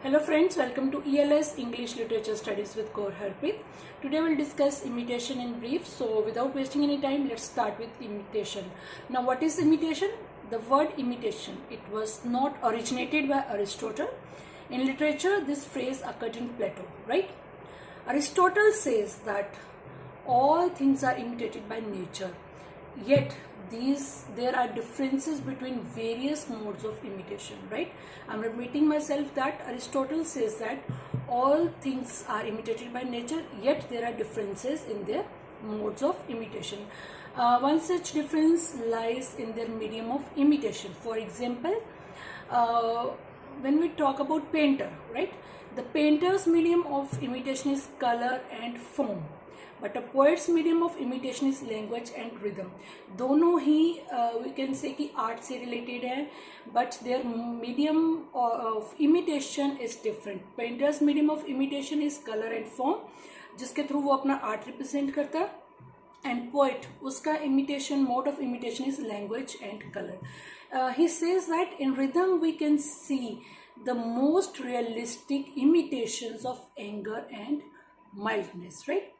Hello friends, welcome to ELS English Literature Studies with Core Harpreet. Today we'll discuss imitation in brief. So without wasting any time, let's start with imitation. Now what is imitation? The word imitation, it was not originated by Aristotle. In literature, this phrase occurred in Plato, right? Aristotle says that all things are imitated by nature. Yet there are differences between various modes of imitation, right? I'm repeating myself that Aristotle says that all things are imitated by nature, yet there are differences in their modes of imitation. One such difference lies in their medium of imitation. For example, when we talk about painter, right? The painter's medium of imitation is color and form. But a poet's medium of imitation is language and rhythm. दोनों ही we can say कि art से related है, but their medium of imitation is different. Painter's medium of imitation is color and form, जिसके through वो अपना art represent करता है. And poet, उसका imitation mode of imitation is language and color. He says that in rhythm we can see the most realistic imitations of anger and mildness, right?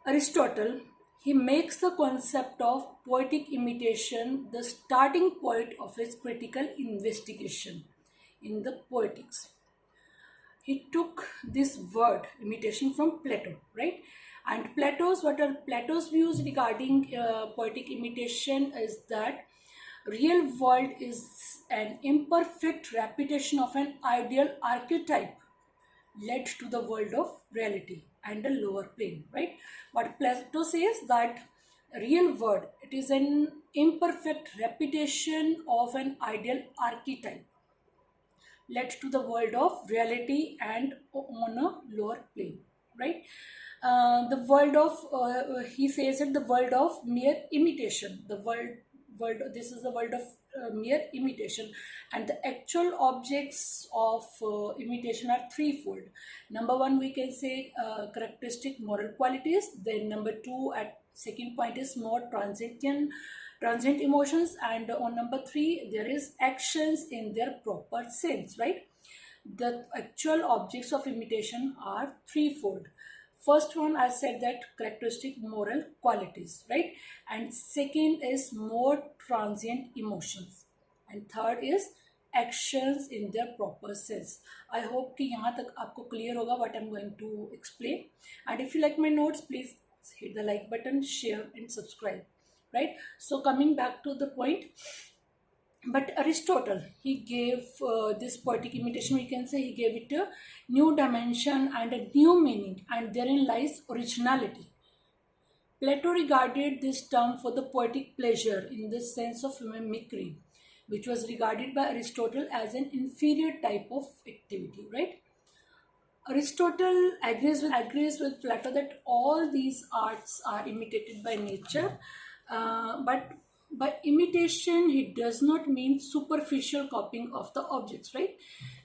Aristotle, he makes the concept of poetic imitation the starting point of his critical investigation in the Poetics. He took this word imitation from Plato, right? And Plato's views regarding poetic imitation is that real world is an imperfect repetition of an ideal archetype led to the world of reality and a lower plane, right? But Plato says that real world, it is an imperfect repetition of an ideal archetype led to the world of reality and on a lower plane, right? The world of he says it, the world of mere imitation. This is the world of mere imitation, and the actual objects of imitation are threefold. Number one, we can say characteristic moral qualities. Then number two, at second point is more transient emotions, and on number three there is actions in their proper sense, right? The actual objects of imitation are threefold. First one, I said that characteristic moral qualities, right? And second is more transient emotions. And third is actions in their proper sense. I hope कि यहाँ तक आपको clear होगा what I'm going to explain. And if you like my notes, please hit the like button, share and subscribe, right? So coming back to the point, but Aristotle, he gave this poetic imitation, we can say he gave it a new dimension and a new meaning, and therein lies originality. Plato regarded this term for the poetic pleasure in the sense of mimicry, which was regarded by Aristotle as an inferior type of activity, right? Aristotle agrees with Plato that all these arts are imitated by nature, but by imitation he does not mean superficial copying of the objects, right?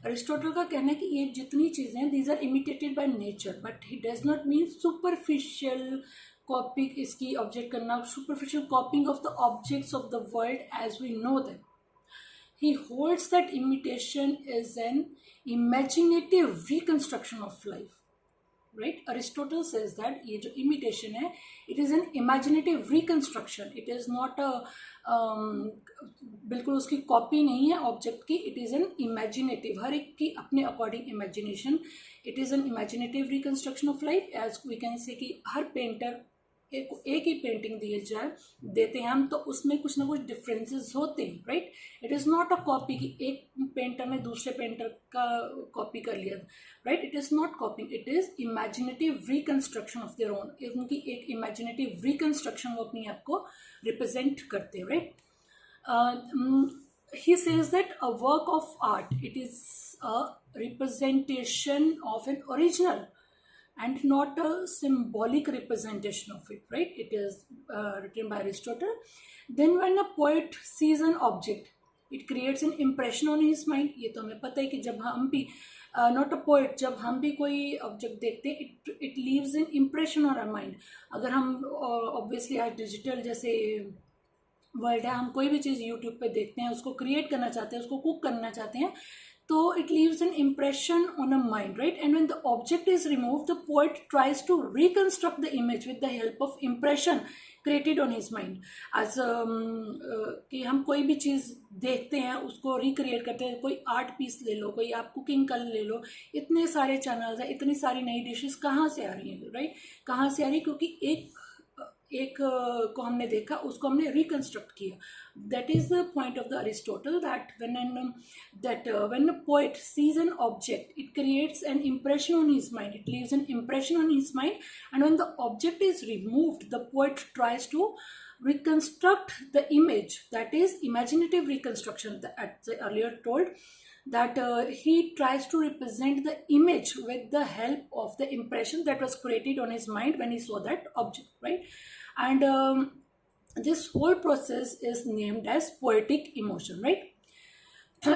Aristotle का कहना है कि ये जितनी चीजें these are imitated by nature, but he does not mean superficial copy इसकी object करना, superficial copying of the objects of the world as we know them. He holds that imitation is an imaginative reconstruction of life, right? Aristotle says that ये जो imitation है, it is an imaginative reconstruction. It is not a बिल्कुल उसकी copy नहीं है object की. It is an imaginative, हर एक की अपने according imagination. It is an imaginative reconstruction of life, as we can say कि हर पेंटर एक ही पेंटिंग देते हैं हम, तो उसमें कुछ ना कुछ डिफरेंसेस होते हैं, right? It is not a copy कि एक पेंटर ने दूसरे पेंटर का कॉपी कर लिया, right? It is not copying, it is imaginative reconstruction of their own. उनकी एक इमेजिनेटिव रिकंस्ट्रक्शन वो अपनी आप को रिप्रेजेंट करते हैं, right? He says that a work of art, it is a representation of an original and not a symbolic representation of it, right? It is written by Aristotle. Then when a poet sees an object, it creates an impression on his mind. ये तो हमें पता है कि जब हम भी not a poet, जब हम भी कोई object देखते हैं, it leaves an impression on our mind. अगर हम obviously आज digital जैसे वर्ल्ड है, हम कोई भी चीज़ यूट्यूब पे देखते हैं, उसको क्रिएट करना चाहते हैं, उसको कुक करना चाहते हैं, So it leaves an impression on a mind, right? And when the object is removed, the poet tries to reconstruct the image with the help of impression created on his mind. As कि हम कोई भी चीज़ देखते हैं उसको recreate करते हैं. कोई आर्ट पीस ले लो, कोई आप कुकिंग कर ले लो, इतने सारे चैनल्स हैं, इतनी सारी नई डिशेस कहाँ से आ रही हैं, राइट? कहाँ से आ रही? क्योंकि एक को हमने देखा, उसको हमने रिकंस्ट्रक्ट किया. That is the point of the Aristotle, that when a poet sees an object, it creates an impression on his mind, it leaves an impression on his mind, and when the object is removed, the poet tries to reconstruct the image. That is imaginative reconstruction. As I earlier told, that he tries to represent the image with the help of the impression that was created on his mind when he saw that object, right? And this whole process is named as poetic emotion, right?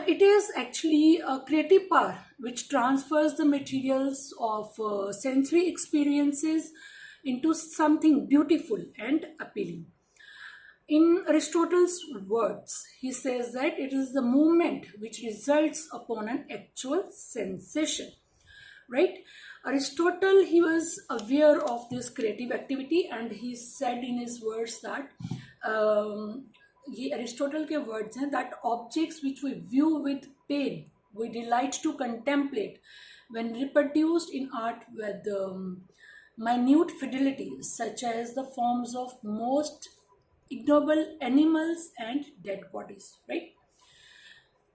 It is actually a creative power which transfers the materials of sensory experiences into something beautiful and appealing. In Aristotle's words, he says that it is the movement which results upon an actual sensation, right? Aristotle, he was aware of this creative activity, and he said in his words that ये Aristotle के words हैं, that objects which we view with pain, we delight to contemplate, when reproduced in art with minute fidelity, such as the forms of most ignoble animals and dead bodies, right?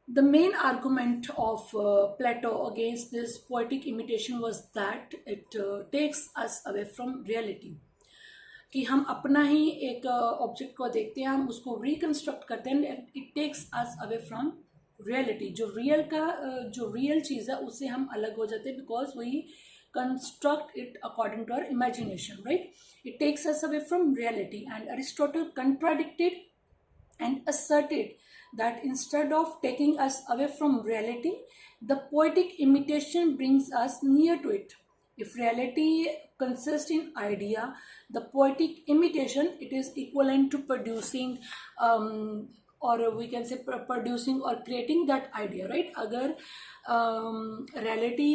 The main argument of Plato against this poetic imitation was that it takes us away from reality. कि हम अपना ही एक object को देखते हैं, हम उसको reconstruct करते हैं, it takes us away from reality. जो रियल चीज़ है उससे हम अलग हो जाते हैं, because we construct it according to our imagination, right? It takes us away from reality. And Aristotle contradicted and asserted that instead of taking us away from reality, the poetic imitation brings us near to it. If reality consists in idea, the poetic imitation, it is equivalent to producing or we can say producing or creating that idea, right? अगर reality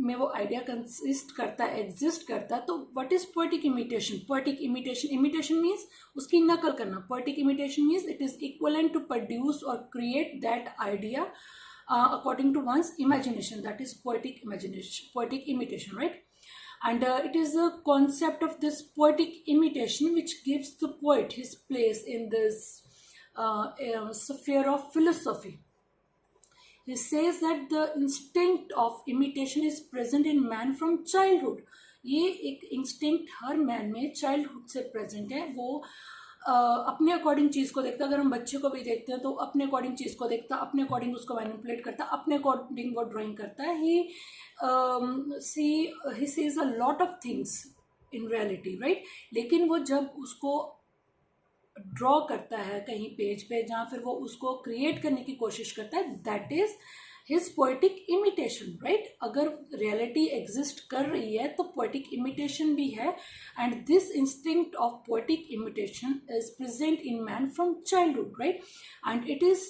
में वो idea consist करता है, exist करता है, तो what is poetic imitation? Poetic imitation means उसकी नकल करना. Poetic imitation means it is equivalent to produce or create that idea according to one's imagination. That is poetic imitation, right? And it is the concept of this poetic imitation which gives the poet his place in this sphere of philosophy. He says that the instinct of imitation is present in man from childhood. ये एक instinct हर man में childhood से present है. वो अपने according चीज़ को देखता है. अगर हम बच्चे को भी देखते हैं तो अपने अकॉर्डिंग चीज़ को देखता है, अपने अकॉर्डिंग उसको मैनिपुलेट करता है, अपने अकॉर्डिंग वो ड्राइंग करता है. he sees a lot of things in reality, right? लेकिन वो जब उसको ड्रॉ करता है कहीं पेज पे, जहाँ फिर वो उसको क्रिएट करने की कोशिश करता है, that is his poetic imitation, right? अगर रियलिटी एग्जिस्ट कर रही है तो पोएटिक इमिटेशन भी है. And this instinct of poetic imitation is present in man from childhood, right? And it is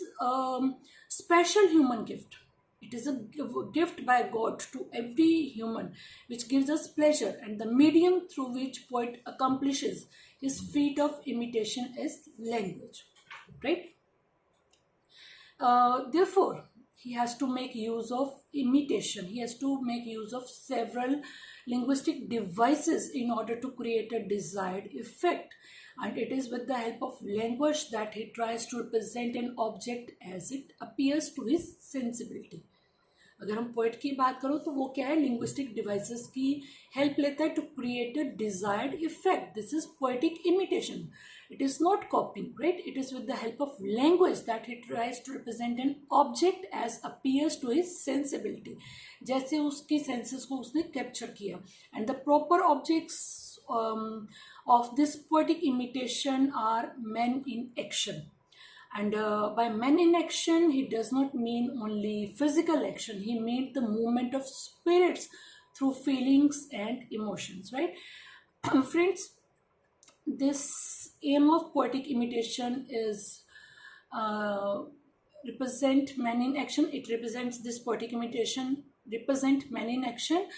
special human gift. It is a gift by God to every human, which gives us pleasure, and the medium through which poet accomplishes his feat of imitation is language, right? Therefore, he has to make use of imitation. He has to make use of several linguistic devices in order to create a desired effect. And it is with the help of language that he tries to represent an object as it appears to his sensibility. अगर हम poet की बात करो तो वो क्या है, linguistic devices की हेल्प लेता है to create a desired effect. This is poetic imitation. It is not copying, right? It is with the help of language that he tries to represent an object as appears to his sensibility, जैसे उसकी senses को उसने capture किया. And the proper objects of this poetic imitation are men in action. And by men in action, he does not mean only physical action. He means the movement of spirits through feelings and emotions, right? Friends, this aim of poetic imitation is represent men in action. It represents, this poetic imitation represent men in action,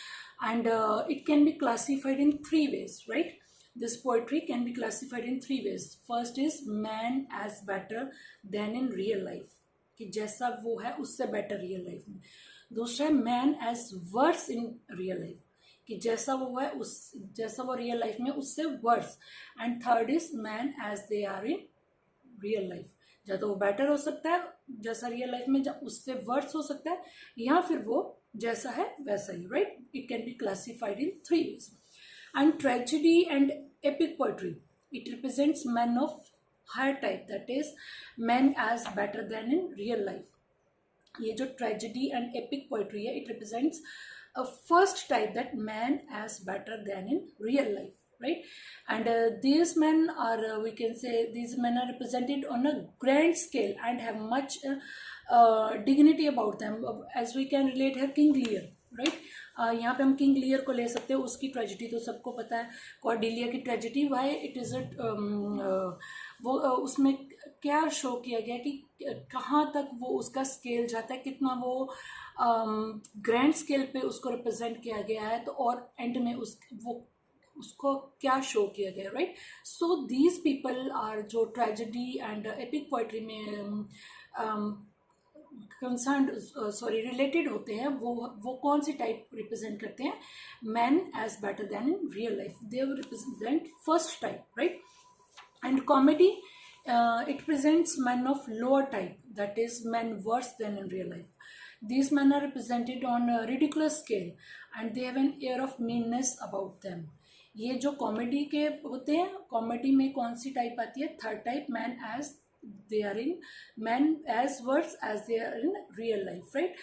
and it can be classified in three ways, right? This poetry can be classified in three ways. First is man as better than in real life, कि जैसा वो है उससे better real life में. दूसरा है man as worse in real life, कि जैसा वो है उस जैसा वो रियल लाइफ में उससे worse. And third is man as they are in real life, या तो वो बेटर हो सकता है जैसा रियल लाइफ में, जब उससे वर्स हो सकता है, या फिर वो जैसा है वैसा ही, right? It can be classified in three ways. And tragedy and epic poetry, it represents men of higher type, that is men as better than in real life. ये जो tragedy and epic poetry है, it represents a first type, that man as better than in real life, right? And these men are we can say these men are represented on a grand scale and have much dignity about them, as we can relate here King Lear, right? यहाँ पे हम King Lear को ले सकते हैं. उसकी tragedy तो सबको पता है, कॉर्डेलिया की ट्रेजेडी. वाई इट इज़ वो उसमें क्या शो किया गया कि कहाँ तक वो उसका स्केल जाता है, कितना वो ग्रैंड स्केल पे उसको रिप्रेजेंट किया गया है, तो और एंड में उसको क्या शो किया गया, right? So these people are जो ट्रेजेडी एंड एपिक पोइट्री में रिलेटेड होते हैं, वो कौन सी टाइप रिप्रेजेंट करते हैं? Man as better than in real life, they represent first type, right? And comedy, it presents man of lower type, that is man worse than in real life. These men are represented on a ridiculous scale and they have an air of meanness about them. ये जो comedy के होते हैं, comedy में कौन सी type आती है? Third type, man as they are in men as worse as they are in real life, right?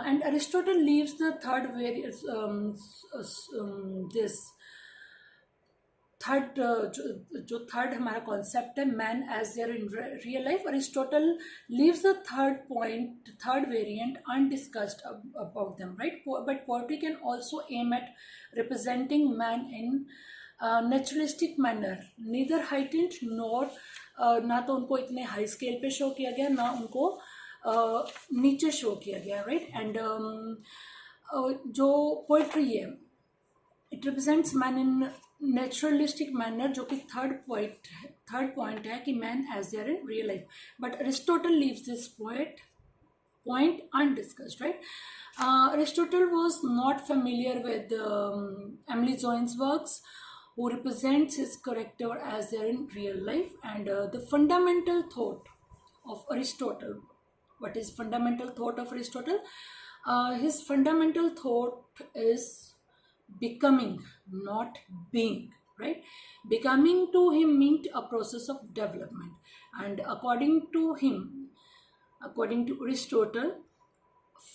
And Aristotle leaves the third various this third जो थर्ड हमारा कॉन्सेप्ट है, man as they're in real life, Aristotle leaves the third variant undiscussed about them, right? But poetry can also aim at representing man in naturalistic manner, neither heightened nor, ना तो उनको इतने high scale पे show किया गया, ना उनको नीचे शो किया गया, राइट? एंड जो पोइट्री है, it represents man in naturalistic manner, जो कि थर्ड पॉइंट है कि man as they're in real life. But Aristotle leaves this point undiscussed, right? Aristotle was not familiar with Emily Zoin's works, who represents his character as they are in real life. And the fundamental thought of Aristotle, what is fundamental thought of Aristotle? His fundamental thought is becoming, not being, right? Becoming to him meant a process of development, and according to Aristotle,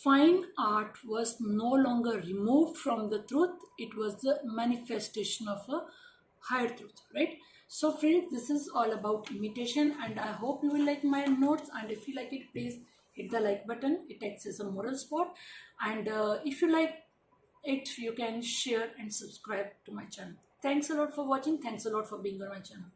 fine art was no longer removed from the truth, it was the manifestation of a higher truth, right? So friends, this is all about imitation, and I hope you will like my notes, and if you like it, please hit the like button. It acts as a moral support, and if you like it, you can share and subscribe to my channel. Thanks a lot for watching. Thanks a lot for being on my channel.